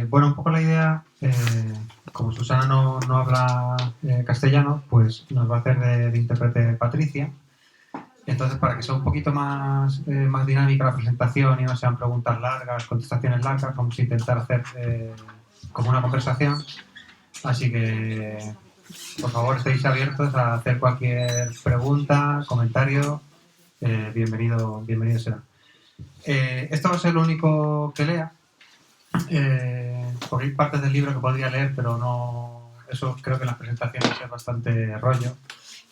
Bueno, un poco la idea, como Susana no habla castellano, pues nos va a hacer de intérprete Patricia. Entonces, para que sea un poquito más dinámica la presentación y no sean preguntas largas, contestaciones largas, vamos a intentar hacer como una conversación. Así que, por favor, estéis abiertos a hacer cualquier pregunta, comentario. Bienvenido será. Esto va a ser lo único que lea. Porque hay partes del libro que podría leer, pero no. Eso creo que en las presentaciones es bastante rollo.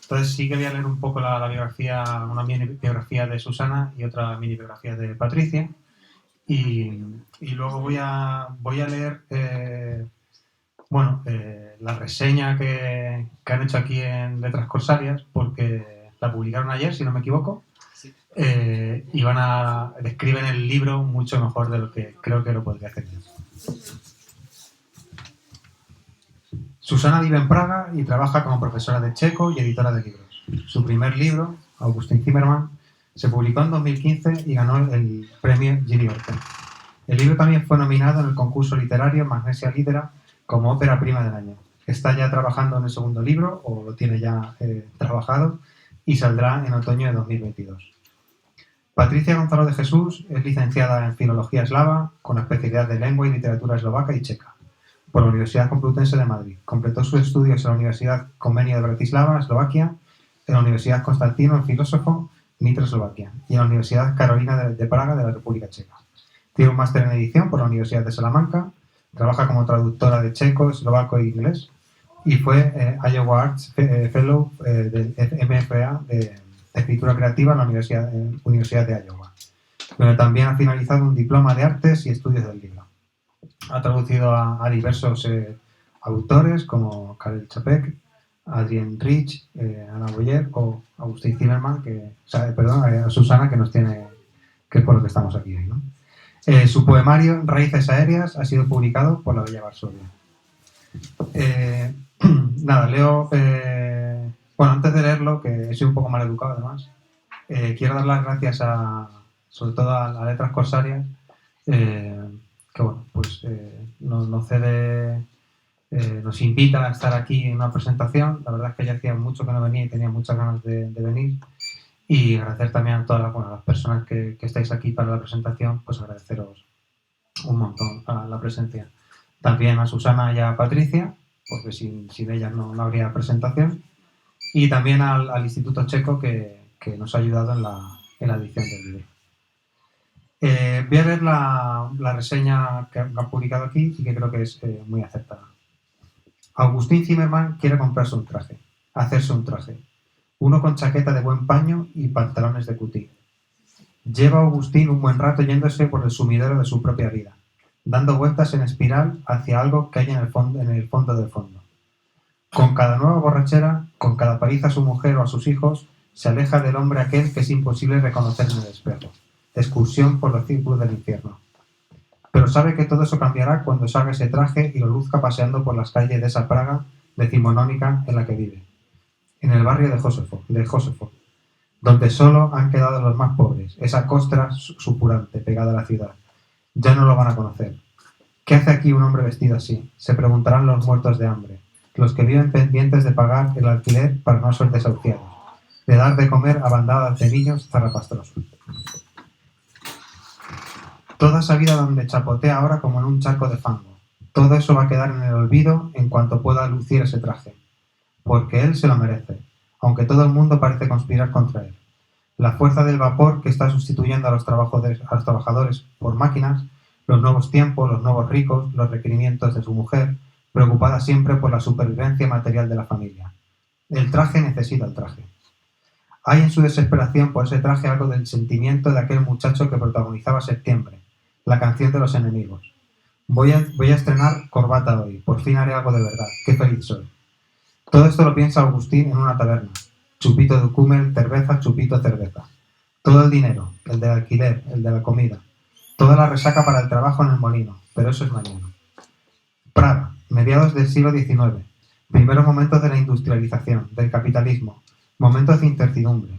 Entonces sí que voy a leer un poco la biografía, una mini biografía de Susana y otra mini biografía de Patricia. Y luego voy a leer la reseña que han hecho aquí en Letras Corsarias, porque la publicaron ayer, si no me equivoco. Sí. Y describen el libro mucho mejor de lo que creo que lo podría hacer yo. Susana vive en Praga y trabaja como profesora de checo y editora de libros. Su primer libro, Augustin Zimmermann, se publicó en 2015 y ganó el premio Gilly Orten. El libro también fue nominado en el concurso literario Magnesia Litera como ópera prima del año. Está ya trabajando en el segundo libro, o lo tiene ya trabajado, y saldrá en otoño de 2022. Patricia Gonzalo de Jesús es licenciada en Filología Eslava, con especialidad de Lengua y Literatura Eslovaca y Checa, por la Universidad Complutense de Madrid. Completó sus estudios en la Universidad Comenia de Bratislava, Eslovaquia, en la Universidad Constantino el Filósofo, Nitra, Eslovaquia, y en la Universidad Carolina de Praga de la República Checa. Tiene un máster en edición por la Universidad de Salamanca, trabaja como traductora de checo, eslovaco e inglés, y fue Iowa Arts Fellow del MFA de Escritura Creativa en la Universidad de Iowa, donde también ha finalizado un diploma de Artes y Estudios del Libro. Ha traducido a diversos autores como Karel Čapek, Adrienne Rich, Anna Boyer o Augustin Zimmermann, a Susana, que nos tiene, que es por lo que estamos aquí hoy, ¿no? Su poemario Raíces Aéreas ha sido publicado por La Bella Varsovia. Leo. Antes de leerlo, que he sido un poco mal educado además, quiero dar las gracias sobre todo a Letras Corsarias, nos invita a estar aquí en una presentación. La verdad es que ya hacía mucho que no venía y tenía muchas ganas de venir. Y agradecer también a todas las personas que estáis aquí para la presentación, pues agradeceros un montón a la presencia. También a Susana y a Patricia, porque sin ellas no habría presentación. Y también al Instituto Checo que nos ha ayudado en la edición del libro. Voy a leer la reseña que han publicado aquí y que creo que es muy acertada. Augustin Zimmermann quiere comprarse un traje, hacerse un traje. Uno con chaqueta de buen paño y pantalones de cutí. Lleva Augustin un buen rato yéndose por el sumidero de su propia vida, dando vueltas en espiral hacia algo que hay en el fondo del fondo. Con cada nueva borrachera, con cada paliza a su mujer o a sus hijos, se aleja del hombre aquel que es imposible reconocer en el espejo. Excursión por los círculos del infierno. Pero sabe que todo eso cambiará cuando salga ese traje y lo luzca paseando por las calles de esa Praga decimonónica en la que vive. En el barrio de Josefo, donde solo han quedado los más pobres, esa costra supurante pegada a la ciudad. Ya no lo van a conocer. ¿Qué hace aquí un hombre vestido así? Se preguntarán los muertos de hambre, los que viven pendientes de pagar el alquiler para no ser desahuciados, de dar de comer a bandadas de niños zarrapastrosos. Toda esa vida donde chapotea ahora como en un charco de fango. Todo eso va a quedar en el olvido en cuanto pueda lucir ese traje. Porque él se lo merece, aunque todo el mundo parece conspirar contra él. La fuerza del vapor que está sustituyendo a los trabajadores por máquinas, los nuevos tiempos, los nuevos ricos, los requerimientos de su mujer, preocupada siempre por la supervivencia material de la familia. El traje necesita el traje. Hay en su desesperación por ese traje algo del sentimiento de aquel muchacho que protagonizaba Septiembre, la canción de los enemigos. Voy a estrenar corbata hoy, por fin haré algo de verdad, qué feliz soy. Todo esto lo piensa Augustin en una taberna. Chupito de Kummel, cerveza, chupito, cerveza. Todo el dinero, el del alquiler, el de la comida. Toda la resaca para el trabajo en el molino, pero eso es mañana. Praga, mediados del siglo XIX. Primeros momentos de la industrialización, del capitalismo. Momentos de incertidumbre.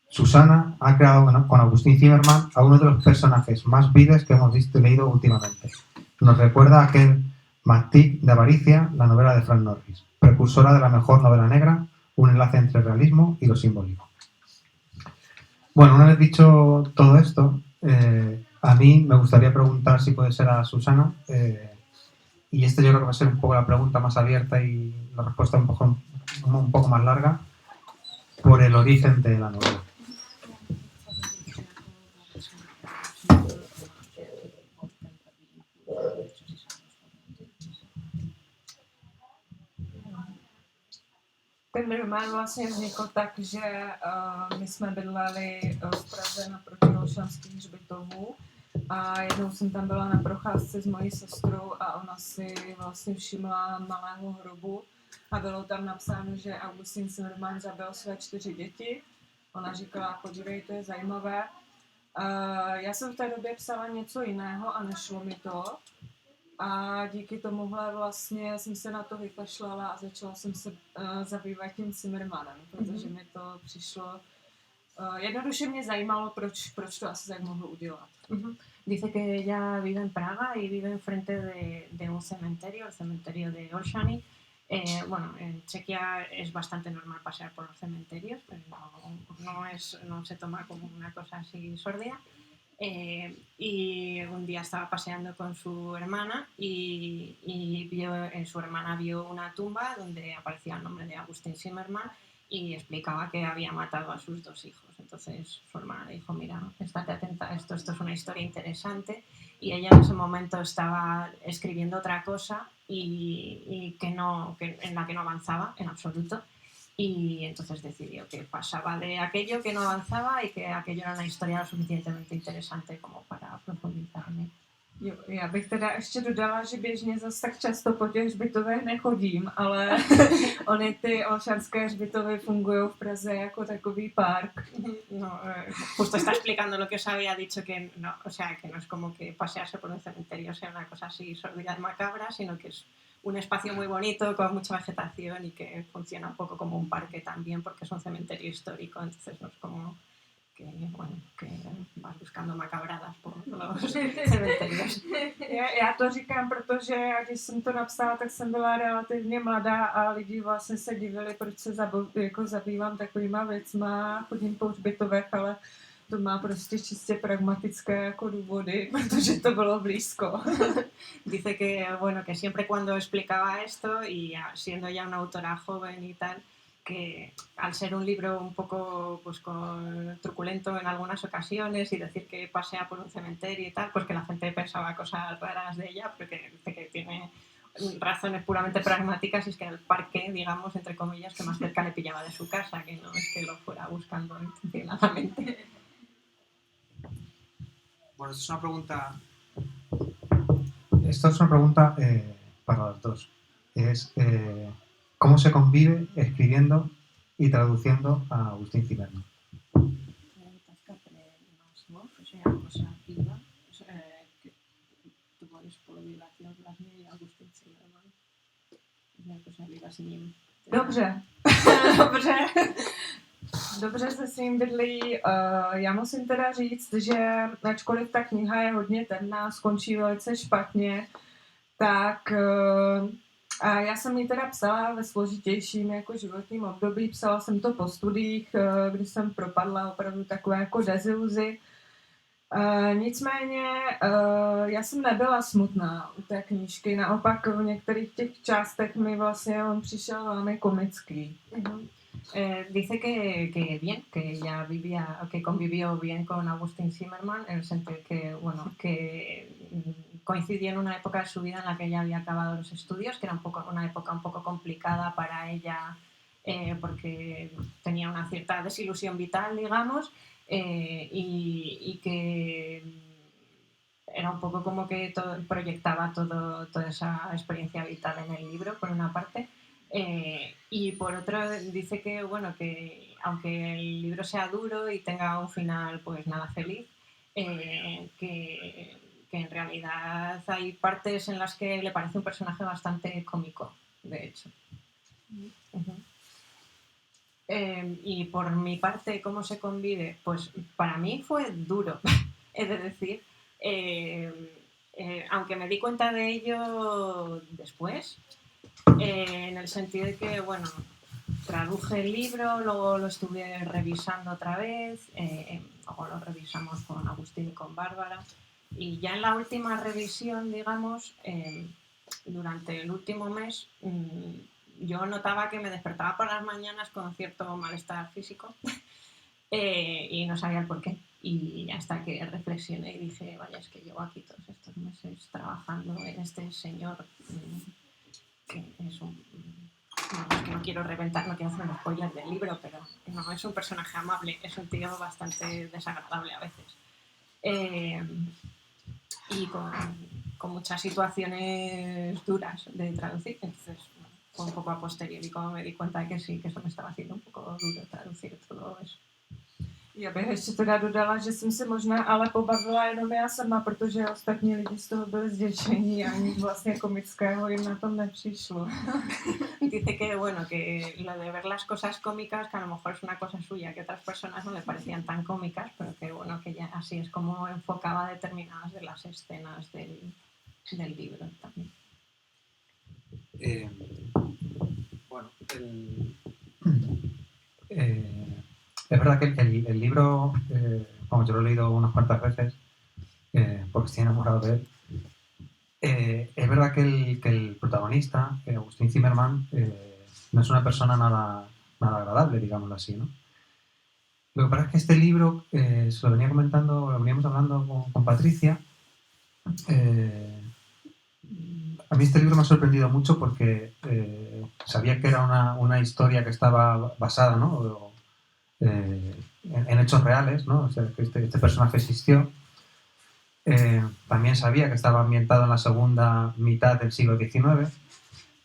Susana ha creado con Augustin Zimmermann a uno de los personajes más viles que hemos visto y leído últimamente. Nos recuerda a aquel Mastic de avaricia, la novela de Frank Norris, precursora de la mejor novela negra, un enlace entre el realismo y lo simbólico. Bueno, una vez dicho todo esto, a mí me gustaría preguntar si puede ser a Susana, y esto yo creo que va a ser un poco la pregunta más abierta y la respuesta un poco más larga, por el origen de la novela. Ten román vlastně vznikl tak, že my jsme bydleli v Praze naproti Olšanských hřbitovů a jednou jsem tam byla na procházce s mojí sestrou a ona si vlastně všimla malého hrobu a bylo tam napsáno, že Augustin Zimmermann zabil své 4 děti. Ona říkala, podívej, to je zajímavé. Já jsem v té době psala něco jiného a nešlo mi to. A díky tomuhle vlastně jsem se na to vykašlala a začala jsem se zabývat tím Zimmermannem, protože mi to přišlo... jednoduše mě zajímalo, proč to asi tak mohl udělat. Dice que ella vive en Praga y vive enfrente de un cementerio, el cementerio de Olszany. Bueno, en Chequia es bastante normal pasear por los cementerios, pero no se toma como una cosa así sórdida. Y un día estaba paseando con su hermana y su hermana vio una tumba donde aparecía el nombre de Augustin Zimmermann y explicaba que había matado a sus 2 hijos. Entonces su hermana le dijo, mira, estate atenta a esto es una historia interesante. Y ella en ese momento estaba escribiendo otra cosa y en la que no avanzaba en absoluto. Y entonces decidió que pasaba de aquello que no avanzaba y que aquello era una historia lo suficientemente interesante como para profundizar en él. Jo, já bych teda ještě dodala, že běžně zase tak často po těch hřbitovech nechodím, ale ony ty olšanské hřbitovy fungují v Praze jako takový park. No, justo está explicando lo que os había dicho, que no, o sea, que no es como que pasearse por un cementerio sea una cosa así sórdida y macabra, sino que es un espacio muy bonito con mucha vegetación y que funciona un poco como un parque también porque es un cementerio histórico, entonces no es como que vas buscando macabradas por los cementerios. Já to říkám, protože když jsem to napsala, tak jsem byla relativně mladá a lidi vlastně se divili, proč se zabývám takovýma věcma, chodím po hřbitovech, ale to má prostě čistě pragmatické jako důvody, protože to bylo blízko. Dice que siempre cuando explicaba esto y siendo ya una autora joven y tal, que al ser un libro un poco pues truculento en algunas ocasiones y decir que pasea por un cementerio y tal, pues que la gente pensaba cosas raras de ella, porque dice que tiene razones puramente pragmáticas y es que era el parque, digamos, entre comillas, que más cerca le pillaba de su casa, que no es que lo fuera buscando intencionadamente. Bueno, esto es una pregunta para los dos. Es ¿cómo se convive escribiendo y traduciendo a Agustín Zimmermann? Dobře. Dobře se s ním bydlí. Já musím teda říct, že ačkoliv ta kniha je hodně temná, skončí velice špatně, tak a já jsem ji teda psala ve složitějším jako životním období. Psala jsem to po studiích, kdy jsem propadla opravdu takové jako deziluzi. Nicméně já jsem nebyla smutná u té knížky, naopak v některých těch částech mi vlastně on přišel velmi komický. Dice que bien, que ella que convivió bien con Augustin Zimmermann en el sentido que coincidió en una época de su vida en la que ella había acabado los estudios, que era una época un poco complicada para ella porque tenía una cierta desilusión vital, digamos, y que era un poco como que proyectaba toda esa experiencia vital en el libro, por una parte. Y por otro dice que aunque el libro sea duro y tenga un final pues nada feliz, que en realidad hay partes en las que le parece un personaje bastante cómico, de hecho. Y por mi parte, ¿cómo se convive? Pues para mí fue duro, es de decir, Aunque me di cuenta de ello después, en el sentido de que, bueno, traduje el libro, luego lo estuve revisando otra vez, luego lo revisamos con Agustín y con Bárbara, y ya en la última revisión, digamos, durante el último mes, yo notaba que me despertaba por las mañanas con cierto malestar físico y no sabía el por qué. Y hasta que reflexioné y dije, vaya, es que llevo aquí todos estos meses trabajando en este señor que es un... No, es que no quiero reventar, no quiero hacer un spoiler del libro, pero no es un personaje amable, es un tío bastante desagradable a veces. Y con muchas situaciones duras de traducir. Entonces, bueno, fue un poco a posteriori como me di cuenta de que sí, que eso me estaba haciendo un poco duro traducir todo eso. Já bych ještě teda dodala, že jsem se možná ale pobavila jenom já sama, protože ostatní lidi z toho byli zděšení a nic vlastně komického jim na tom nepřišlo. Dice que, bueno, que lo de ver las cosas cómicas, que a lo mejor es una cosa suya, que a otras personas no le parecían tan cómicas, pero que, bueno, que ya así es como enfocaba determinadas de las escenas del libro también. Bueno, es verdad que el libro, yo lo he leído unas cuantas veces, porque estoy enamorado de él. Es verdad que el protagonista, Agustín Zimmermann, no es una persona nada agradable, digámoslo así, ¿no? Lo que pasa es que este libro, se lo venía comentando, lo veníamos hablando con Patricia. A mí este libro me ha sorprendido mucho porque sabía que era una historia que estaba basada, ¿no? En hechos reales, ¿no? O sea, que este personaje existió. También sabía que estaba ambientado en la segunda mitad del siglo XIX,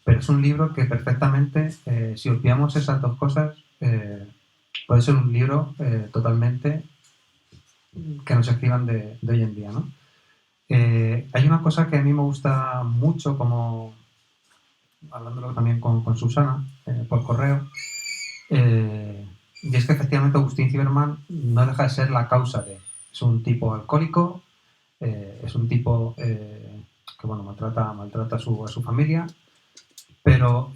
pero es un libro que perfectamente, si obviamos esas dos cosas, puede ser un libro totalmente que nos escriban de hoy en día, ¿no? Hay una cosa que a mí me gusta mucho, como hablándolo también con Susana por correo, y es que efectivamente Agustín Zimmermann no deja de ser la causa de... Es un tipo alcohólico, es un tipo que bueno, maltrata a su familia, pero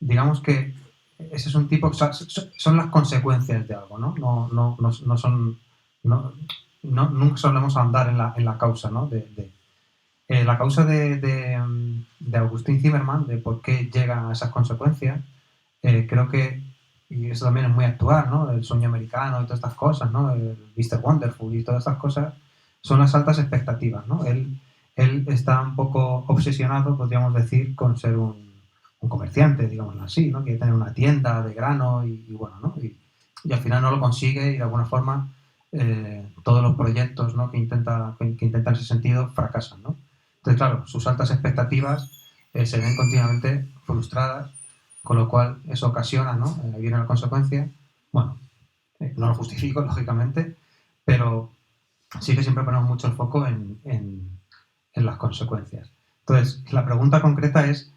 digamos que ese es un tipo, son las consecuencias de algo, ¿no? No son, nunca solemos andar en la causa, ¿no? La causa de Agustín Zimmermann, de por qué llega a esas consecuencias, creo que, y eso también es muy actual, ¿no? El sueño americano y todas estas cosas, ¿no? El Mr. Wonderful y todas estas cosas, son las altas expectativas, ¿no? Él está un poco obsesionado, podríamos decir, con ser un comerciante, digámoslo así, ¿no? Quiere tener una tienda de grano y bueno, ¿no? Y al final no lo consigue y de alguna forma todos los proyectos, ¿no? que intenta en ese sentido fracasan, ¿no? Entonces, claro, sus altas expectativas se ven continuamente frustradas, con lo cual eso ocasiona, ¿no? Ahí viene la consecuencia. Bueno, no lo justifico, lógicamente, pero sí que siempre ponemos mucho el foco en las consecuencias. Entonces, la pregunta concreta es,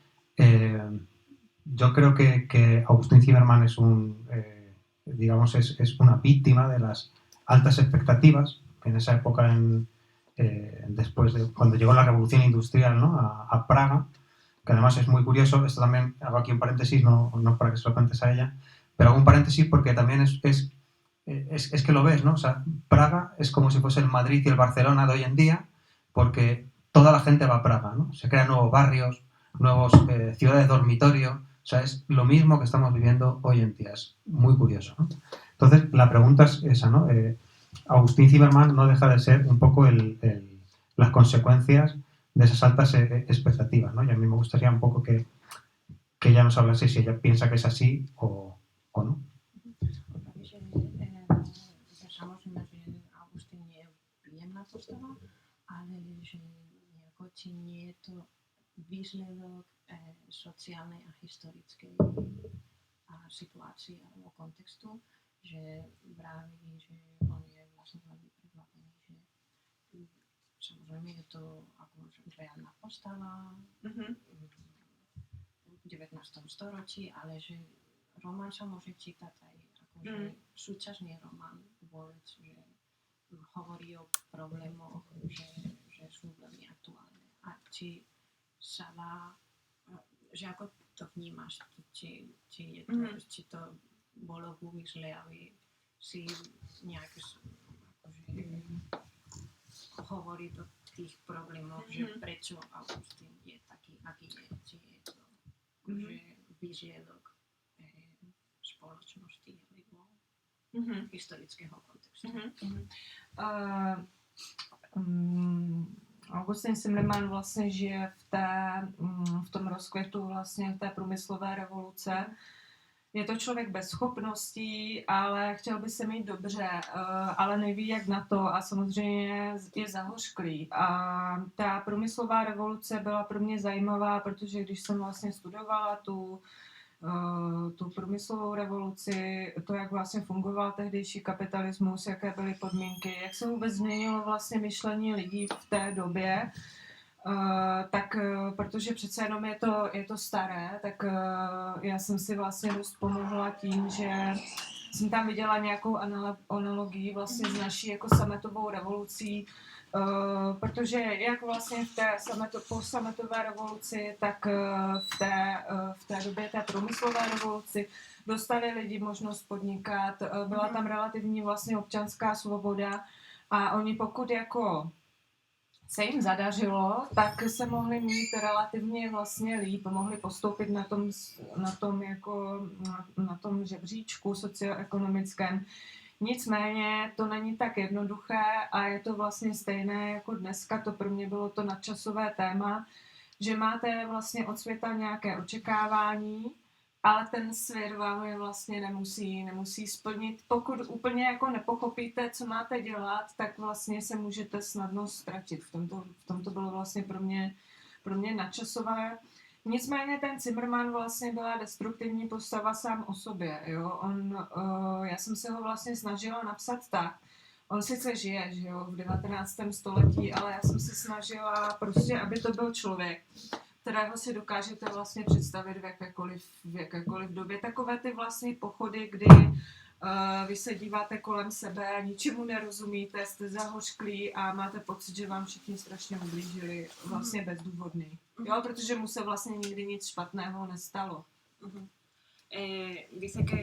yo creo que Agustín Zimmermann es digamos, es una víctima de las altas expectativas que en esa época, después de cuando llegó la revolución industrial, ¿no? a Praga, que además es muy curioso, esto también hago aquí un paréntesis, no para que se lo cuentes a ella, pero hago un paréntesis porque también es que lo ves, ¿no? O sea, Praga es como si fuese el Madrid y el Barcelona de hoy en día, porque toda la gente va a Praga, ¿no? Se crean nuevos barrios, nuevos ciudades dormitorio, o sea, es lo mismo que estamos viviendo hoy en día, es muy curioso, ¿no? Entonces, la pregunta es esa, ¿no? Agustín Zimmermann no deja de ser un poco las consecuencias de esas altas expectativas, ¿no? Y a mí me gustaría un poco que ella nos hablase si ella piensa que es así o no. Ale že nejako či je to výsledok sociálnej a historickej situácii alebo kontextu, že vraví, že on je vlastne veľmi prekvapený, že samozrejme je to ako reálna postava v 19. storočí, ale že román sa môže čítať aj akože súčasný román vôbec, že hovorí o problémoch, že jsou velmi aktuální. A či že jako to vnímáš, či to bolo v úmysle, aby si nějak hovoriť o tých problémoch, že prečo Augustín je taký, aký je, či je to výsledok spoločnosti alebo historického kontextu. Augustin Zimmermann vlastně žije v tom rozkvětu vlastně té průmyslové revoluce. Je to člověk bez schopností, ale chtěl by se mít dobře, ale neví jak na to a samozřejmě je zahořklý. A ta průmyslová revoluce byla pro mě zajímavá, protože když jsem vlastně studovala tu průmyslovou revoluci, to, jak vlastně fungoval tehdejší kapitalismus, jaké byly podmínky, jak se vůbec změnilo vlastně myšlení lidí v té době, tak protože přece jenom je to staré, tak já jsem si vlastně dost pomohla tím, že jsem tam viděla nějakou analogii vlastně s naší jako sametovou revolucí, protože jak vlastně v té sametové revoluci, tak v té době té průmyslové revoluci dostali lidi možnost podnikat, byla tam relativní vlastně občanská svoboda a oni pokud jako se jim zadařilo, tak se mohli mít relativně vlastně líp, mohli postoupit na tom žebříčku socioekonomickém. Nicméně to není tak jednoduché a je to vlastně stejné jako dneska, to pro mě bylo to nadčasové téma, že máte vlastně od světa nějaké očekávání, ale ten svět vám je vlastně nemusí splnit. Pokud úplně jako nepochopíte, co máte dělat, tak vlastně se můžete snadno ztratit. V tom to bylo vlastně pro mě nadčasové. Nicméně ten Zimmermann vlastně byla destruktivní postava sám o sobě. Jo? Já jsem se ho vlastně snažila napsat tak. On sice žije, že jo, v 19. století, ale já jsem se snažila prostě, aby to byl člověk, kterého si dokážete vlastně představit v jakékoliv době. Takové ty vlastně pochody, kdy vy se díváte kolem sebe, ničemu nerozumíte, jste zahořklí a máte pocit, že vám všichni strašně ublížili, vlastně bezdůvodný. Jo, protože mu se vlastně nikdy nic špatného nestalo. Dice que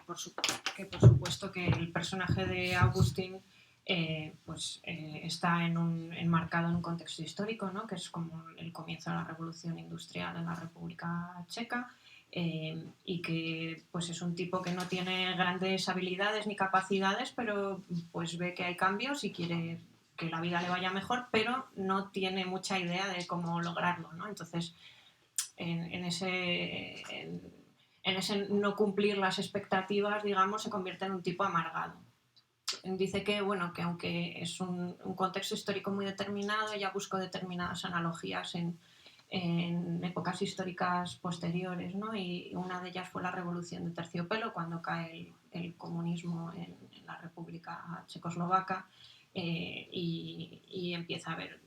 por supuesto que el personaje de Augustín está enmarcado en un contexto histórico, ¿no? Que es como el comienzo de la revolución industrial en la República Checa, y que pues es un tipo que no tiene grandes habilidades ni capacidades, pero pues ve que hay cambios y quiere que la vida le vaya mejor, pero no tiene mucha idea de cómo lograrlo, ¿no? Entonces, en ese no cumplir las expectativas, digamos, se convierte en un tipo amargado. Dice que, bueno, que aunque es un contexto histórico muy determinado, ella buscó determinadas analogías en épocas históricas posteriores, ¿no? Y una de ellas fue la Revolución de Terciopelo, cuando cae el comunismo en la República Checoslovaca, y empieza a haber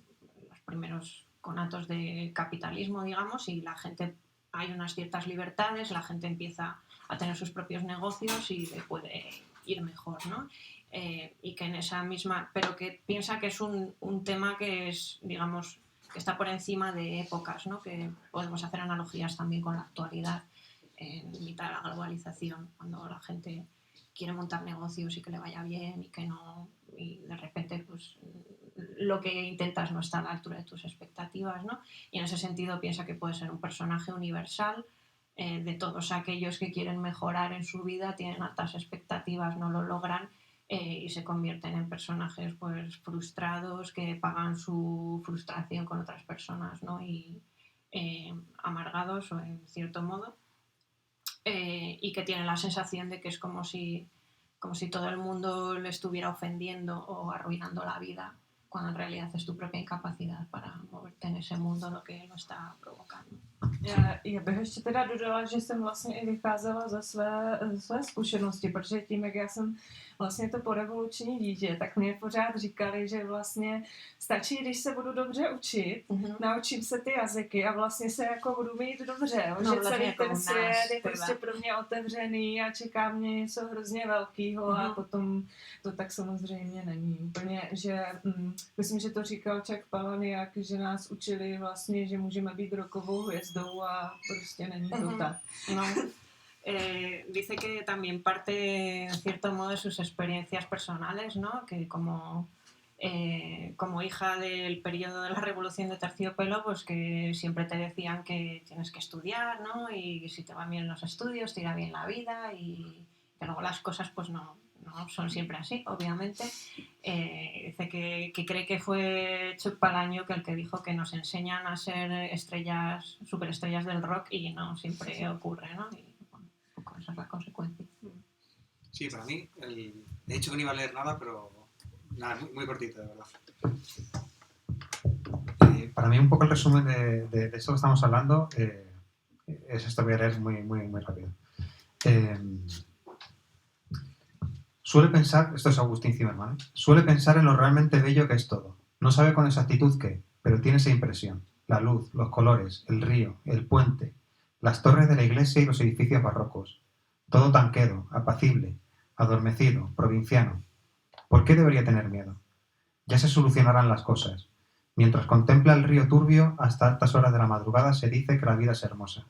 los primeros conatos de capitalismo, digamos, y la gente, hay unas ciertas libertades, la gente empieza a tener sus propios negocios y le puede ir mejor, ¿no? Y que en esa misma, pero que piensa que es un tema que es, digamos, que está por encima de épocas, ¿no? Que podemos hacer analogías también con la actualidad, en mitad de la globalización, cuando la gente quiere montar negocios y que le vaya bien y que no, y de repente pues lo que intentas no está a la altura de tus expectativas, ¿no? Y en ese sentido piensa que puede ser un personaje universal, de todos aquellos que quieren mejorar en su vida, tienen altas expectativas, no lo logran, y se convierten en personajes pues frustrados que pagan su frustración con otras personas, ¿no? Y amargados o en cierto modo, y que tienen la sensación de que es como si todo el mundo le estuviera ofendiendo o arruinando la vida, cuando en realidad es tu propia incapacidad para moverte en ese mundo lo que lo está provocando. Já bych ještě teda dodala, že jsem vlastně i vycházela ze své zkušenosti, protože tím, jak já jsem vlastně to porevoluční dítě, tak mě pořád říkali, že vlastně stačí, když se budu dobře učit, naučím se ty jazyky a vlastně se jako budu mít dobře, jo? No, Že celý jako ten svět je tyhle. prostě pro mě otevřený a čeká mě něco hrozně velkýho a potom to tak samozřejmě není úplně, že myslím, že to říkal Chuck Palahniuk, že nás učili vlastně, že můžeme být rokovou hvězdou a prostě není to tak. No. Dice que también parte en cierto modo de sus experiencias personales, ¿no? Que como hija del periodo de la Revolución de Terciopelo, pues que siempre te decían que tienes que estudiar, ¿no? Y si te van bien los estudios, te irá bien la vida y que luego las cosas pues no son siempre así, obviamente. Dice que cree que fue Chuck Palahniuk el que dijo que nos enseñan a ser estrellas, superestrellas del rock y no siempre ocurre, ¿no? Y bueno, un poco esa es la consecuencia. Sí, para mí, he dicho que no iba a leer nada, pero nada, muy cortito, de verdad. Para mí un poco el resumen de esto que estamos hablando es esto, voy a leer muy rápido. Suele pensar, esto es Agustín Zimmermann, suele pensar en lo realmente bello que es todo. No sabe con exactitud qué, pero tiene esa impresión. La luz, los colores, el río, el puente, las torres de la iglesia y los edificios barrocos. Todo tan quedo, apacible, adormecido, provinciano. ¿Por qué debería tener miedo? Ya se solucionarán las cosas. Mientras contempla el río turbio, hasta altas horas de la madrugada se dice que la vida es hermosa.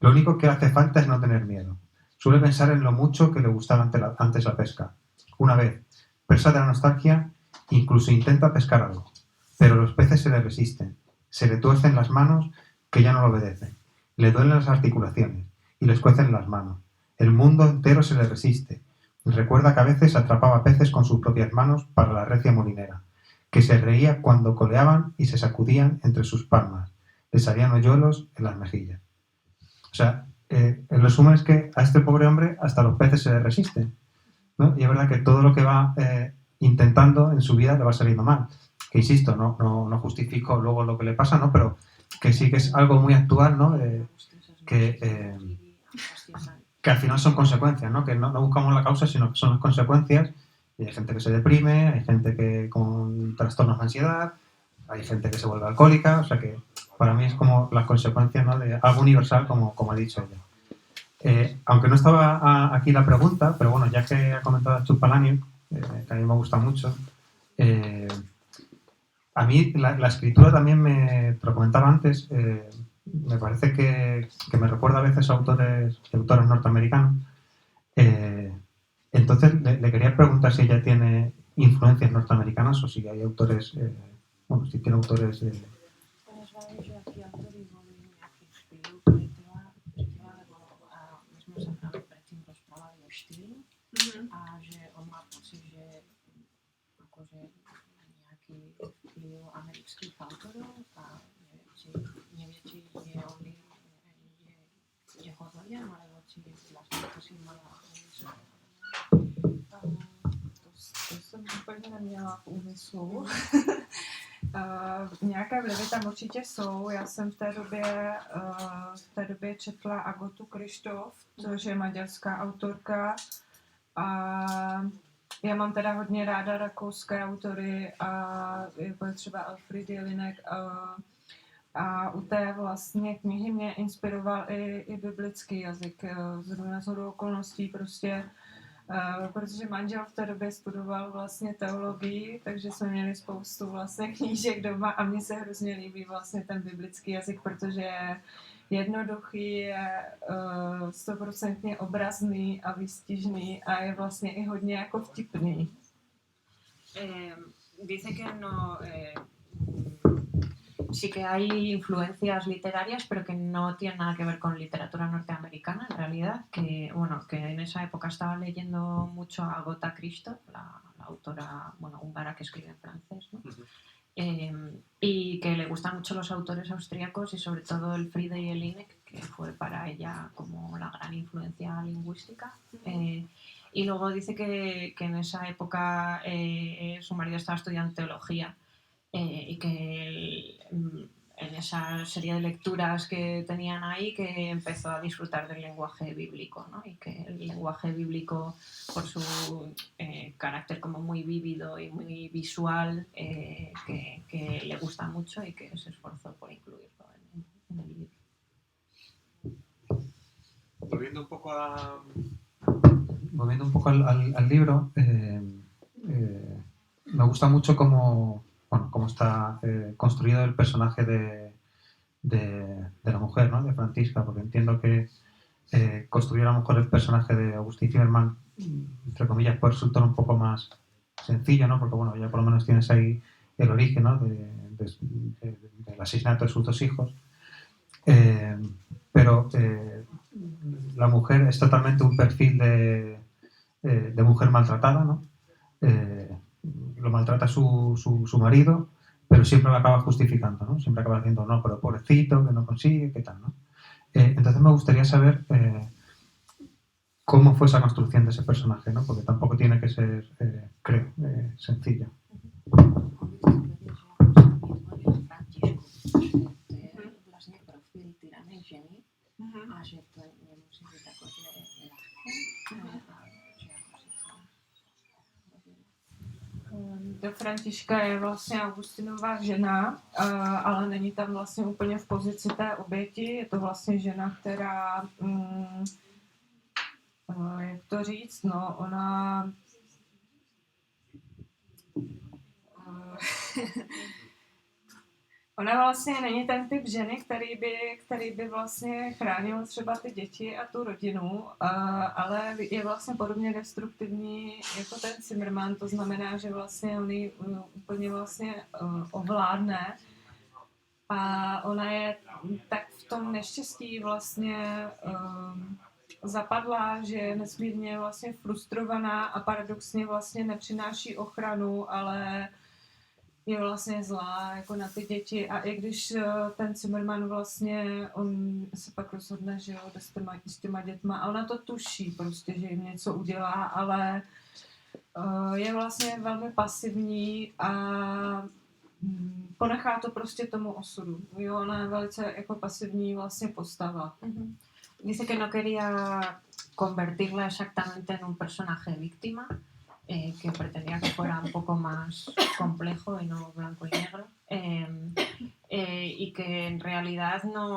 Lo único que hace falta es no tener miedo. Suele pensar en lo mucho que le gustaba antes la pesca. Una vez, presa de la nostalgia, incluso intenta pescar algo. Pero los peces se le resisten. Se le tuercen las manos que ya no lo obedecen. Le duelen las articulaciones y le escuecen las manos. El mundo entero se le resiste. Recuerda que a veces atrapaba peces con sus propias manos para la recia molinera, que se reía cuando coleaban y se sacudían entre sus palmas. Le salían hoyuelos en las mejillas. O sea, el resumen es que a este pobre hombre hasta los peces se le resisten, ¿no? Y es verdad que todo lo que va intentando en su vida le va saliendo mal. Que insisto, no justifico luego lo que le pasa, ¿no? Pero que sí que es algo muy actual, ¿no? Que al final son consecuencias, ¿no? Que no buscamos la causa, sino que son las consecuencias. Y hay gente que se deprime, hay gente que con trastornos de ansiedad, hay gente que se vuelve alcohólica, o sea que para mí es como las consecuencias, ¿no? De algo universal, como ha dicho ella. Aunque no estaba aquí la pregunta, pero bueno, ya que ha comentado Chuck Palahniuk, que a mí me gusta mucho, a mí la escritura también te lo comentaba antes, me parece que me recuerda a veces a autores norteamericanos. Entonces le quería preguntar si ella tiene influencias norteamericanas o si hay autores, si tiene autores... A že on má pocit, že akože nejaký vplyv amerických autorov a nevie, či je on jeho zájem, alebo či vlastne to si mala To jsem úplně neměla v úmyslu. Nějaké vlivy tam určitě jsou. Já jsem v té době četla Agotu Krištof, což je maďarská autorka. A já mám teda hodně ráda rakouské autory, a jako je třeba Elfriede Jelinek. A u té vlastně knihy mě inspiroval i biblický jazyk. Zrovna shodou okolností prostě, protože manžel v té době studoval vlastně teologii, takže jsme měli spoustu vlastně knížek doma a mně se hrozně líbí vlastně ten biblický jazyk, protože je jednoduchý, je 100% obrazný a výstižný a je vlastně i hodně jako vtipný. Dice que no... Sí que hay influencias literarias, pero que no tienen nada que ver con literatura norteamericana, en realidad, que en esa época estaba leyendo mucho a Agota Kristof, la autora húngara que escribe en francés, ¿no? Y que le gustan mucho los autores austríacos y sobre todo Elfriede Jelinek, que fue para ella como la gran influencia lingüística. Y luego dice que en esa época su marido estaba estudiando teología. Y que en esa serie de lecturas que tenían ahí que empezó a disfrutar del lenguaje bíblico, ¿no? Y que el lenguaje bíblico, por su carácter como muy vívido y muy visual, que le gusta mucho y que se esforzó por incluirlo en el libro. Volviendo un poco al libro, me gusta mucho cómo está construido el personaje de la mujer, ¿no? De Francisca, porque entiendo que construir a lo mejor el personaje de Agustín Zimmermann, entre comillas, puede resultar un poco más sencillo, ¿no? Porque bueno, ya por lo menos tienes ahí el origen, ¿no? del asesinato de sus 2 hijos. Pero la mujer es totalmente un perfil de mujer maltratada, ¿no? Lo maltrata su marido, pero siempre lo acaba justificando, ¿no? Siempre acaba diciendo, no, pero pobrecito, que no consigue, qué tal, ¿no? Entonces me gustaría saber cómo fue esa construcción de ese personaje, ¿no? Porque tampoco tiene que ser, creo, sencillo. Do Františka je vlastně Augustinová žena, ale není tam vlastně úplně v pozici té oběti. Je to vlastně žena, která, jak to říct, no, ona... Ona vlastně není ten typ ženy, který by vlastně chránil třeba ty děti a tu rodinu, ale je vlastně podobně destruktivní jako ten Zimmermann, to znamená, že vlastně on ji úplně vlastně ovládne a ona je tak v tom neštěstí vlastně zapadlá, že je nesmírně vlastně frustrovaná a paradoxně vlastně nepřináší ochranu, ale je vlastně zlá jako na ty děti a i když ten Zimmermann vlastně, on se pak rozhodne, že jo, jde s těma dětma a ona to tuší prostě, že jim něco udělá, ale je vlastně velmi pasivní a ponechá to prostě tomu osudu. Jo, ona je velice jako pasivní vlastně postava. Dice que no quería convertirla exactamente en un personaje víctima, que pretendía que fuera un poco más complejo y no blanco y negro, y que en realidad no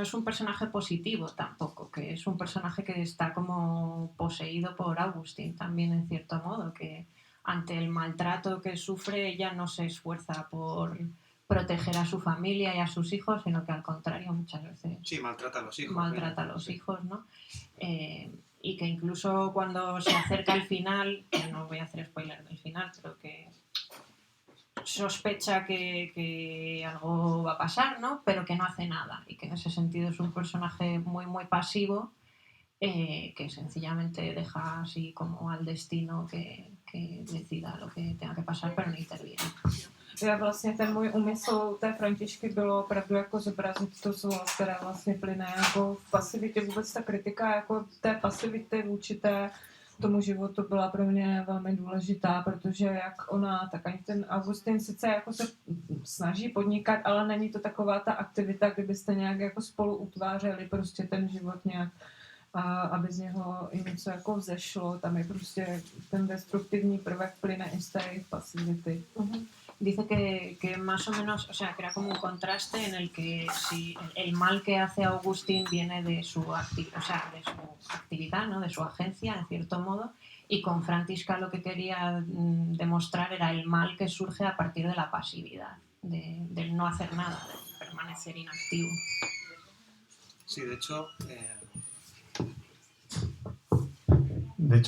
es un personaje positivo tampoco, que es un personaje que está como poseído por Augustin también en cierto modo, que ante el maltrato que sufre ella no se esfuerza por proteger a su familia y a sus hijos, sino que al contrario muchas veces maltrata a los hijos. Maltrata a los hijos, ¿no? Y que incluso cuando se acerca al final, que no voy a hacer spoiler del final, pero que sospecha que algo va a pasar, ¿no? Pero que no hace nada y que en ese sentido es un personaje muy, muy pasivo, que sencillamente deja así como al destino que decida lo que tenga que pasar, pero no interviene. Já vlastně ten můj úmysl té Františky bylo opravdu jako zobrazit to zlo, které vlastně plyne jako v pasivitě. Vůbec ta kritika jako té pasivity vůči tomu životu byla pro mě velmi důležitá, protože jak ona, tak ani ten Augustin sice jako se snaží podnikat, ale není to taková ta aktivita, kdybyste nějak jako spolu utvářeli prostě ten život nějak, aby z něho i něco jako vzešlo. Tam je prostě ten destruktivní prvek plyne i z té pasivity. Dice que más o menos, o sea, que era como un contraste en el que si el mal que hace Augustin viene de su actividad, ¿no? De su agencia, en cierto modo, y con Františka lo que quería demostrar era el mal que surge a partir de la pasividad, del no hacer nada, de permanecer inactivo. Sí, de hecho...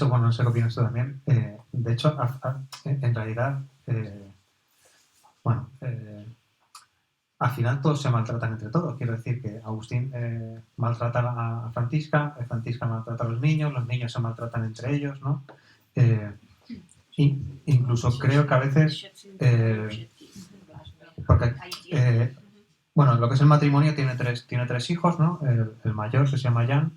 bueno, no sé qué opinas tú también. De hecho, en realidad... al final todos se maltratan entre todos. Quiero decir que Agustín maltrata a Františka, Františka maltrata a los niños se maltratan entre ellos, ¿no? Incluso creo que a veces... porque, lo que es el matrimonio tiene tres hijos, ¿no? El mayor, que se llama Jan,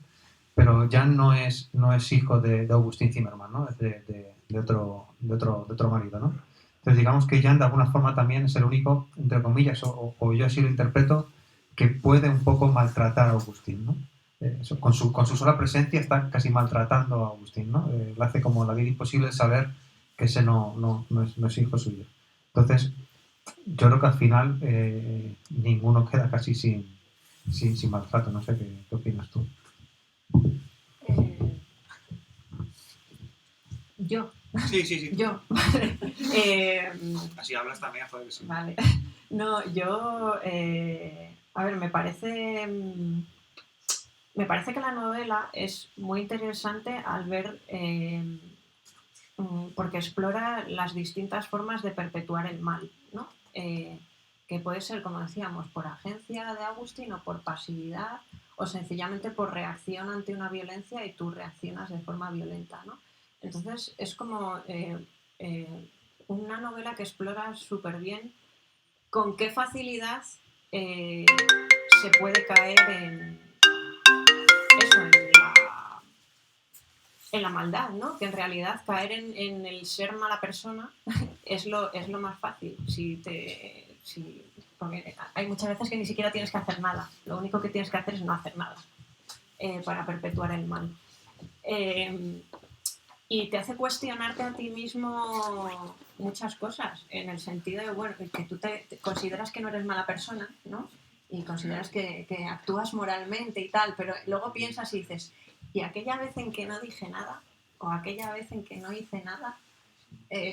pero Jan no es hijo de Agustín Zimmermann, ¿no? Es de otro marido, ¿no? Entonces digamos que Jan de alguna forma también es el único, entre comillas, o yo así lo interpreto, que puede un poco maltratar a Agustín, ¿no? Con su sola presencia está casi maltratando a Agustín, ¿no? Le hace como la vida imposible saber que ese no es hijo suyo. Entonces, yo creo que al final ninguno queda casi sin maltrato. No sé qué opinas tú. Yo. Sí. Yo. Así hablas también, joder, que sí. Vale. No, yo... a ver, me parece que la novela es muy interesante al ver... porque explora las distintas formas de perpetuar el mal, ¿no? Que puede ser, como decíamos, por agencia de Agustín o por pasividad o sencillamente por reacción ante una violencia y tú reaccionas de forma violenta, ¿no? Entonces es como una novela que explora súper bien con qué facilidad se puede caer en eso, en la maldad, ¿no? Que en realidad caer en el ser mala persona es lo más fácil. Porque hay muchas veces que ni siquiera tienes que hacer nada. Lo único que tienes que hacer es no hacer nada para perpetuar el mal. Y te hace cuestionarte a ti mismo muchas cosas, en el sentido de, bueno, que tú te consideras que no eres mala persona, ¿no? Y consideras que actúas moralmente y tal, pero luego piensas y dices, ¿y aquella vez en que no dije nada? ¿O aquella vez en que no hice nada?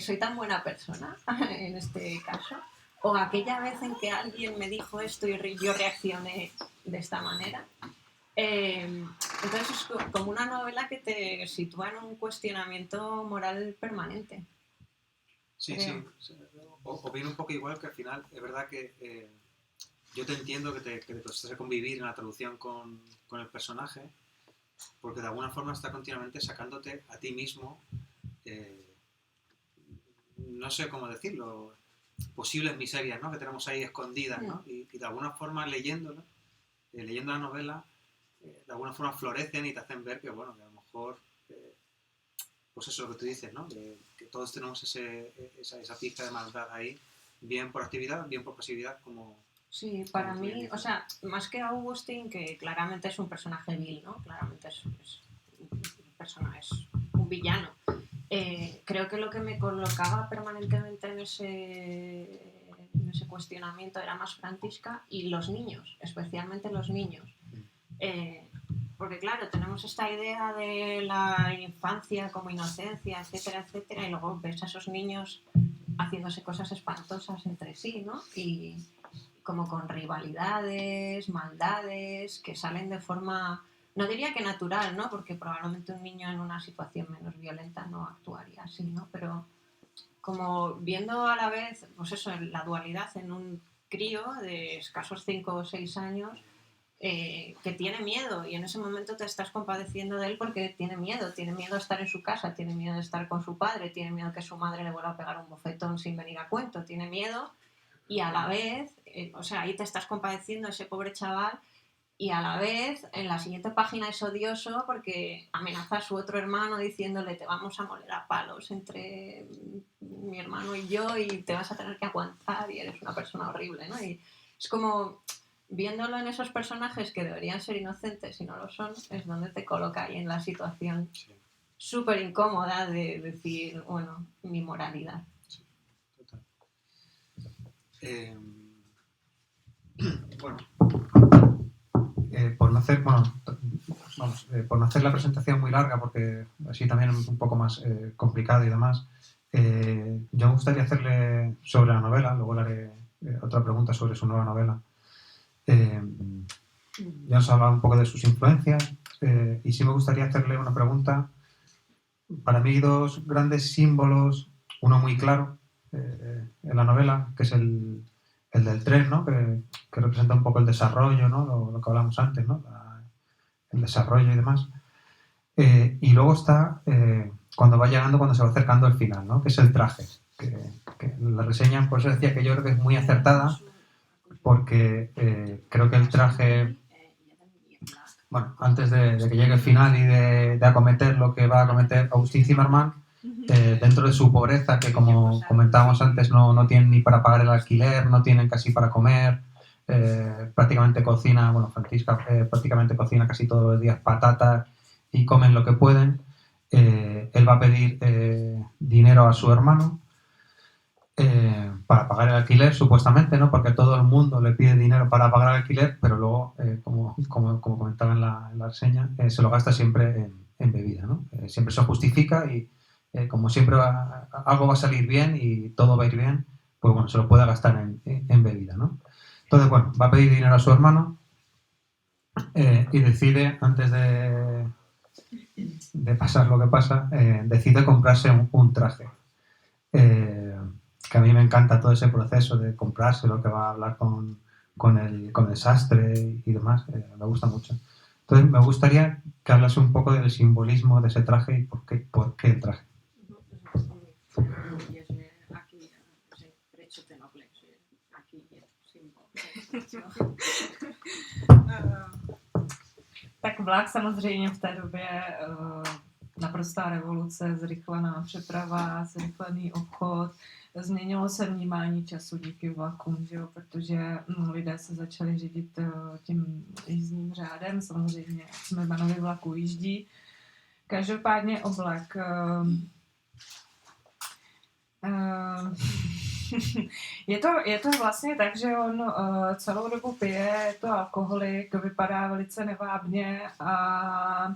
¿Soy tan buena persona en este caso? ¿O aquella vez en que alguien me dijo esto y yo reaccioné de esta manera? Entonces es como una novela que te sitúa en un cuestionamiento moral permanente. Sí. Opino un poco igual, que al final es verdad que yo te entiendo que te costas a convivir en la traducción con el personaje, porque de alguna forma está continuamente sacándote a ti mismo, no sé cómo decirlo, posibles miserias, ¿no? Que tenemos ahí escondidas, ¿no? Y de alguna forma leyendo la novela, de alguna forma florecen y te hacen ver que, bueno, que a lo mejor, pues eso lo que tú dices, ¿no? Que todos tenemos esa pizca de maldad ahí, bien por actividad, bien por pasividad, como... Sí, para mí, o sea, más que Augustin, que claramente es un personaje vil, ¿no? Claramente es un villano. Creo que lo que me colocaba permanentemente en ese cuestionamiento era más Francisca y los niños, especialmente los niños. Porque claro, tenemos esta idea de la infancia como inocencia, etcétera, etcétera, y luego ves a esos niños haciéndose cosas espantosas entre sí, ¿no? Y como con rivalidades, maldades, que salen de forma, no diría que natural, ¿no? Porque probablemente un niño en una situación menos violenta no actuaría así, ¿no? Pero como viendo a la vez, pues eso, la dualidad en un crío de escasos 5 o 6 años, que tiene miedo y en ese momento te estás compadeciendo de él porque tiene miedo a estar en su casa, tiene miedo de estar con su padre, tiene miedo que su madre le vuelva a pegar un bofetón sin venir a cuento, tiene miedo y a la vez, o sea, ahí te estás compadeciendo de ese pobre chaval y a la vez en la siguiente página es odioso porque amenaza a su otro hermano diciéndole te vamos a moler a palos entre mi hermano y yo y te vas a tener que aguantar y eres una persona horrible, ¿no? Y es como... viéndolo en esos personajes que deberían ser inocentes y no lo son, es donde te coloca ahí en la situación súper incómoda de decir, bueno, mi moralidad. Sí, total. Bueno. Por no hacer la presentación muy larga, porque así también es un poco más complicado y demás, yo me gustaría hacerle sobre la novela, luego le haré otra pregunta sobre su nueva novela. Ya nos ha hablado un poco de sus influencias y sí me gustaría hacerle una pregunta. Para mí hay dos grandes símbolos, uno muy claro en la novela, que es el del tren, ¿no? que representa un poco el desarrollo, ¿no? Lo que hablamos antes, ¿no? El desarrollo y demás. Y luego está cuando se va acercando al final, ¿no? Que es el traje, que la reseña, por eso decía que yo creo que es muy acertada, porque creo que el traje, bueno, antes de que llegue el final y de acometer lo que va a acometer Agustín Zimmermann, dentro de su pobreza, que como comentábamos antes, no tienen ni para pagar el alquiler, no tienen casi para comer, prácticamente cocina, bueno, Francisca prácticamente cocina casi todos los días patatas y comen lo que pueden. Él va a pedir dinero a su hermano para pagar el alquiler, supuestamente, ¿no? Porque todo el mundo le pide dinero para pagar el alquiler, pero luego, como comentaba en la reseña, se lo gasta siempre en bebida, ¿no? Siempre se justifica y como siempre algo va a salir bien y todo va a ir bien, pues bueno, se lo puede gastar en bebida, ¿no? Entonces, bueno, va a pedir dinero a su hermano y decide, antes de pasar lo que pasa, decide comprarse un traje. Que a mí me encanta todo ese proceso de comprárselo, que va a hablar con el sastre y demás, me gusta mucho. Entonces me gustaría que hablase un poco del simbolismo de ese traje y por qué el traje. Tak vlak samozřejmě v té době naprostá revoluce, zrychlená přeprava, zrychlený obchod, změnilo se vnímání času díky vlakům, že jo? Protože lidé se začali řídit tím jízdním řádem, samozřejmě Smermanovi vlak ujíždí. Každopádně oblek. Je to vlastně tak, že on celou dobu pije, je to alkoholik, vypadá velice nevábně a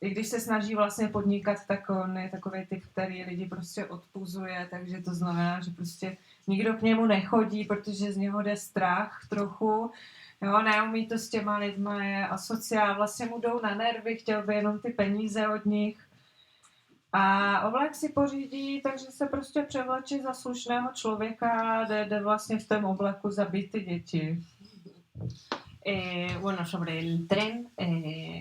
i když se snaží vlastně podnikat, tak on je takový typ, který lidi prostě odpuzuje, takže to znamená, že prostě nikdo k němu nechodí, protože z něho jde strach trochu. Jo, neumí to s těma lidma, je asociál, vlastně mu jdou na nervy, chtěl by jenom ty peníze od nich. A oblek si pořídí, takže se prostě převlečí za slušného člověka, jde vlastně v tom obleku zabít ty děti. Bueno, sobre el tren,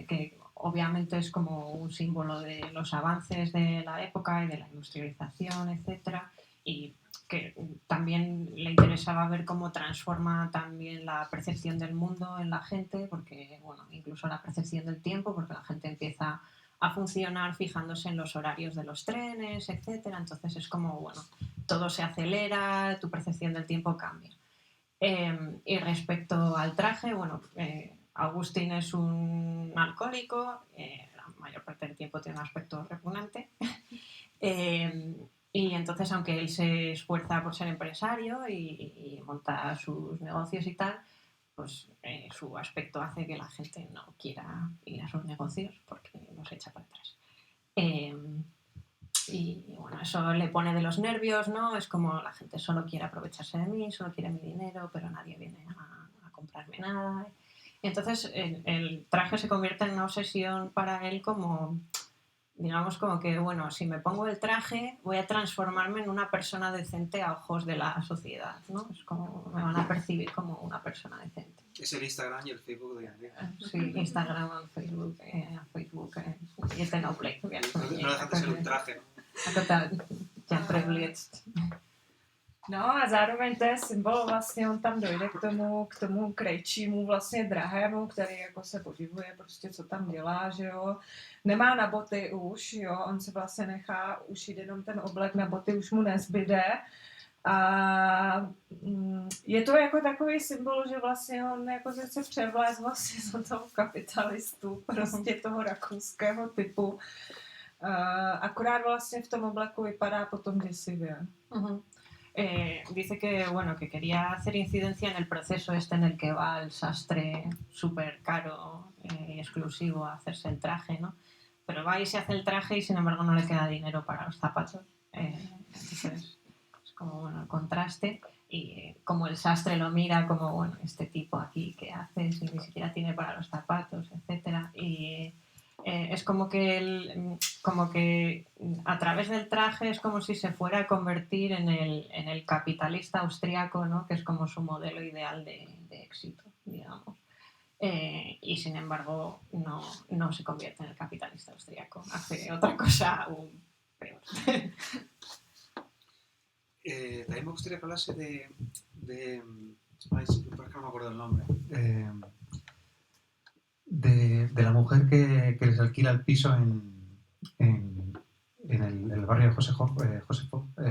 que obviamente es como un símbolo de los avances de la época y de la industrialización, etcétera, y que también le interesaba ver cómo transforma también la percepción del mundo en la gente, porque, bueno, incluso la percepción del tiempo, porque la gente empieza a funcionar fijándose en los horarios de los trenes, etcétera. Entonces es como, bueno, todo se acelera, tu percepción del tiempo cambia. Y respecto al traje, bueno, Agustín es un alcohólico, la mayor parte del tiempo tiene un aspecto repugnante. Y entonces, aunque él se esfuerza por ser empresario y monta sus negocios y tal, pues su aspecto hace que la gente no quiera ir a sus negocios porque los echa para atrás. Y bueno, eso le pone de los nervios, ¿no? Es como la gente solo quiere aprovecharse de mí, solo quiere mi dinero, pero nadie viene a comprarme nada. Y entonces el traje se convierte en una obsesión para él como, digamos, como que, bueno, si me pongo el traje voy a transformarme en una persona decente a ojos de la sociedad, ¿no? Es como, me van a percibir como una persona decente. Es el Instagram y el Facebook de hoy en día. Sí, Instagram, Facebook, y este no play. No deja de ser un traje, ¿no? Jako ta těm privileged. No a zároveň to je symbol, vlastně on tam dojde k tomu krejčímu vlastně drahému, který jako se podivuje prostě, co tam dělá, že jo. Nemá na boty už, jo, on se vlastně nechá ušít jenom ten oblek, na boty už mu nezbyde. A je to jako takový symbol, že vlastně on jako se převléz vlastně za toho kapitalistu, prostě toho rakouského typu. Akorát vlastně v tom obleku vypadá potom děsivě. Uh-huh. Dice que, bueno, que quería hacer incidencia en el proceso este en el que va el sastre súper caro y exclusivo a hacerse el traje, ¿no? Pero va y se hace el traje y sin embargo no le queda dinero para los zapatos. Entonces es como, bueno, el contraste y como el sastre lo mira como, bueno, este tipo aquí, ¿qué hace? Si ni siquiera tiene para los zapatos, etcétera. Y es como que a través del traje es como si se fuera a convertir en el capitalista austriaco, ¿no? Que es como su modelo ideal de éxito, digamos. Y sin embargo no se convierte en el capitalista austriaco, hace otra cosa aún peor. También me gustaría que hablase de ay, por ejemplo, no me acuerdo el nombre. De la mujer que les alquila el piso en en el barrio de Josefov,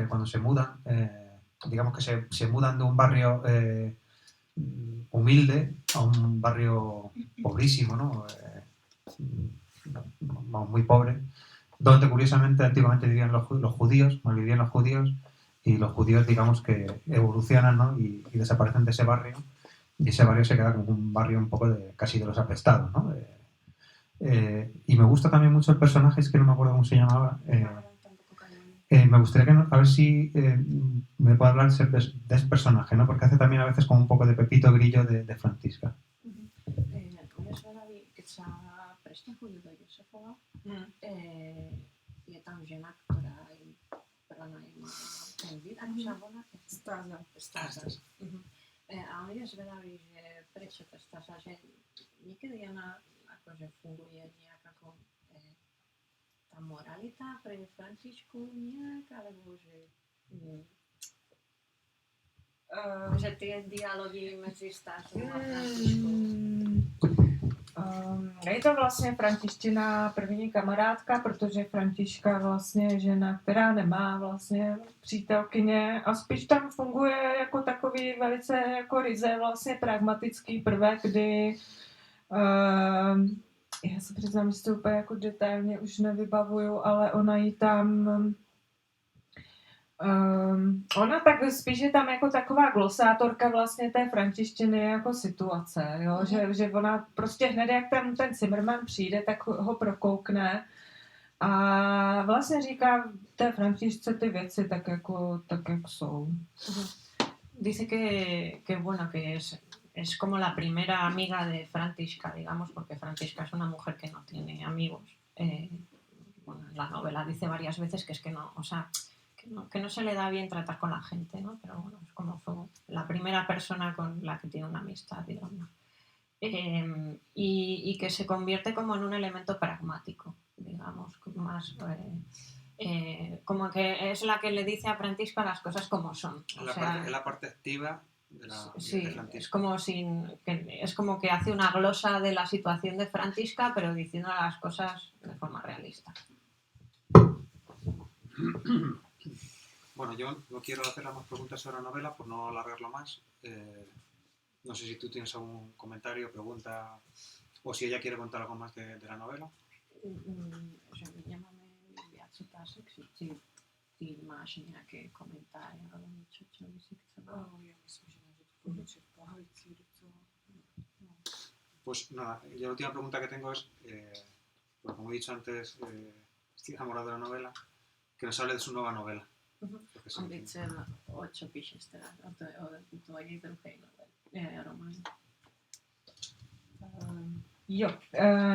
cuando se mudan, digamos que se mudan de un barrio humilde a un barrio pobrísimo, ¿no? Muy pobre, donde curiosamente antiguamente vivían los judíos, vivían los judíos, y los judíos, digamos que evolucionan, ¿no? y desaparecen de ese barrio, y ese barrio se queda como un barrio un poco casi de los apestados, ¿no? Y me gusta también mucho el personaje, es que no me acuerdo cómo se llamaba. Me gustaría a ver si me puede hablar de ese personaje, ¿no? Porque hace también a veces como un poco de Pepito Grillo de Francisca. Je tam žena, která jim pronajímá ten byt, ako sa volá? Stáza. A on je zvedavý, že prečo to stáza, že niekedy ona akože funguje nejak ako tá moralita pre Františku nejak, alebo že že tie dialogy mezi Stázou a Františkou. Je to vlastně Františčina první kamarádka, protože Františka vlastně je žena, která nemá vlastně přítelkyně a spíš tam funguje jako takový velice jako ryze vlastně pragmatický prvek, kdy já se přiznám, že to úplně jako detailně už nevybavuju, ale ona jí tam ona tak spíš je tam jako taková glosátorka vlastně té františtěny jako situace, jo? Že ona prostě hned jak tam ten Zimmermann přijde, tak ho prokoukne a vlastně říká té Františce ty věci tak jak jsou. Dice que bueno, que es como la primera amiga de Františka, digamos, porque Františka es una mujer que no tiene amigos. Bueno, en la novela dice varias veces que es que no, o sea, que no se le da bien tratar con la gente, ¿no? Pero bueno, es como la primera persona con la que tiene una amistad, digamos. Y que se convierte como en un elemento pragmático, digamos, más como que es la que le dice a Františka las cosas como son. Es la parte activa de Františka. Es como que hace una glosa de la situación de Františka, pero diciendo las cosas de forma realista. Bueno, yo no quiero hacer más preguntas sobre la novela por no alargarlo más. No sé si tú tienes algún comentario, pregunta, o si ella quiere contar algo más de la novela. Llámame viac otázek, si ty máš nějaké komentáře, ale niečo, čo by si chcela. Já myslím, že můžu to pohájící docela. Pues nada, yo la última pregunta que tengo es, pues como he dicho antes, estoy enamorado de la novela, que nos hable de su nueva novela. Ambice o čo píšeš teda, o tvojej druhej novele, románu. Jo,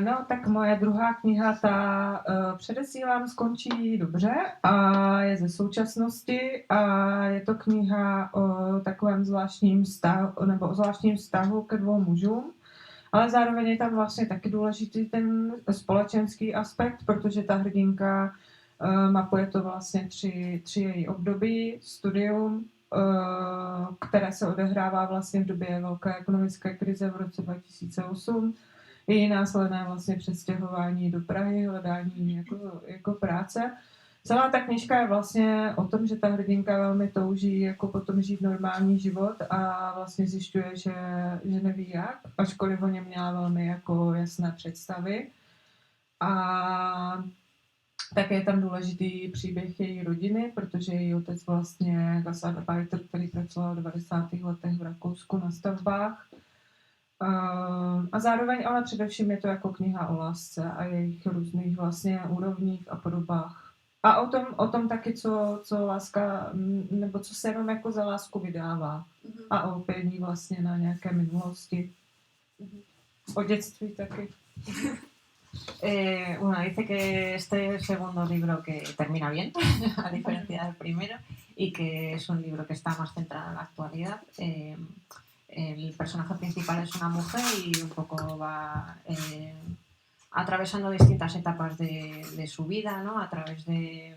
no tak moje druhá kniha, ta předesílám, skončí dobře a je ze současnosti a je to kniha o takovém zvláštním vztahu, nebo o zvláštním vztahu ke dvou mužům, ale zároveň je tam vlastně taky důležitý ten společenský aspekt, protože ta hrdinka mapuje to vlastně tři její období, studium, které se odehrává vlastně v době velké ekonomické krize v roce 2008, její následné vlastně přestěhování do Prahy, hledání jako práce. Celá ta knížka je vlastně o tom, že ta hrdinka velmi touží jako potom žít normální život a vlastně zjišťuje, že neví jak, ačkoliv o něm měla velmi jako jasné představy. A také je tam důležitý příběh její rodiny, protože její otec vlastně gastarbeiter, který pracoval v 90. letech v Rakousku na stavbách. A zároveň ale především je to jako kniha o lásce a jejich různých vlastně úrovních a podobách. A o tom taky, co láska, nebo co se jenom jako za lásku vydává. A o lpění vlastně na nějaké minulosti. O dětství taky. Bueno, dice que este es el segundo libro que termina bien, a diferencia del primero, y que es un libro que está más centrado en la actualidad. El personaje principal es una mujer y un poco va atravesando distintas etapas de su vida, ¿no? A través de...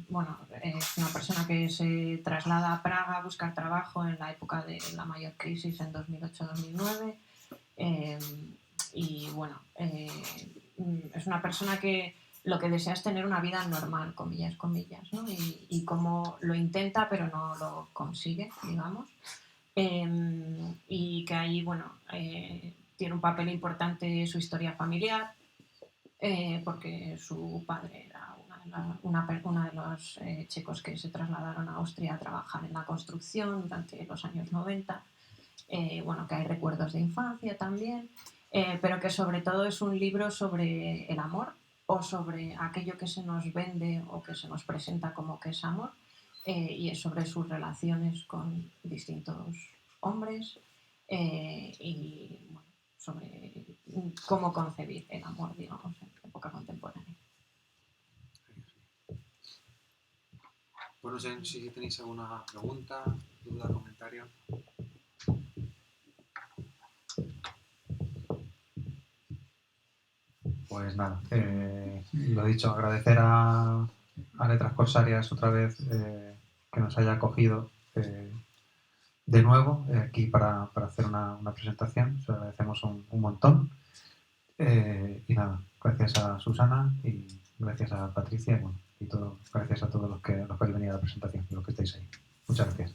Bueno, es una persona que se traslada a Praga a buscar trabajo en la época de la mayor crisis en 2008-2009. Y bueno, es una persona que lo que desea es tener una vida normal, comillas, comillas, ¿no? Y cómo lo intenta pero no lo consigue, digamos. Y que ahí, bueno, tiene un papel importante su historia familiar, porque su padre era una de los checos que se trasladaron a Austria a trabajar en la construcción durante los años 90. Bueno, que hay recuerdos de infancia también, pero que sobre todo es un libro sobre el amor o sobre aquello que se nos vende o que se nos presenta como que es amor, y es sobre sus relaciones con distintos hombres, y bueno, sobre cómo concebir el amor, digamos, en la época contemporánea. Bueno, no sé si tenéis alguna pregunta, duda, comentario. Pues nada, lo dicho, agradecer a Letras Corsarias otra vez que nos haya acogido de nuevo aquí para hacer una presentación. Os agradecemos un montón. Y nada, gracias a Susana y gracias a Patricia y todo, gracias a todos los que habéis venido a la presentación y los que estáis ahí. Muchas gracias.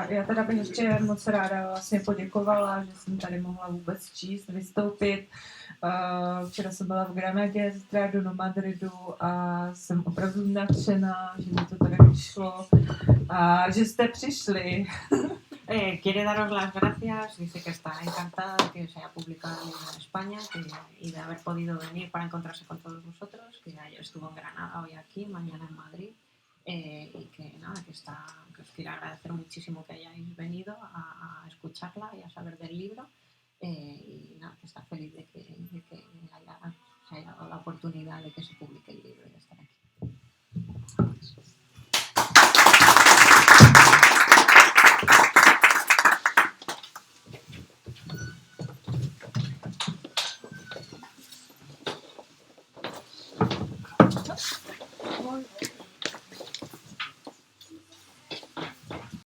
Já teda bych ještě moc ráda vlastně poděkovala, že jsem tady mohla vůbec číst, vystoupit. Včera jsem byla v Granadě, zítra jdu do Madridu a jsem opravdu nadšená, že mi to tady vyšlo a že jste přišli. Quiere daros las gracias, dice que está encantada de que se haya publicado el libro en España y de haber podido venir para encontrarse con todos vosotros, que ayer estuvo en Granada, hoy aquí, mañana en Madrid, y que nada, que os quiero agradecer muchísimo que hayáis venido a escucharla y a saber del libro, y nada, que está feliz de que se haya dado la oportunidad de que se publique el libro.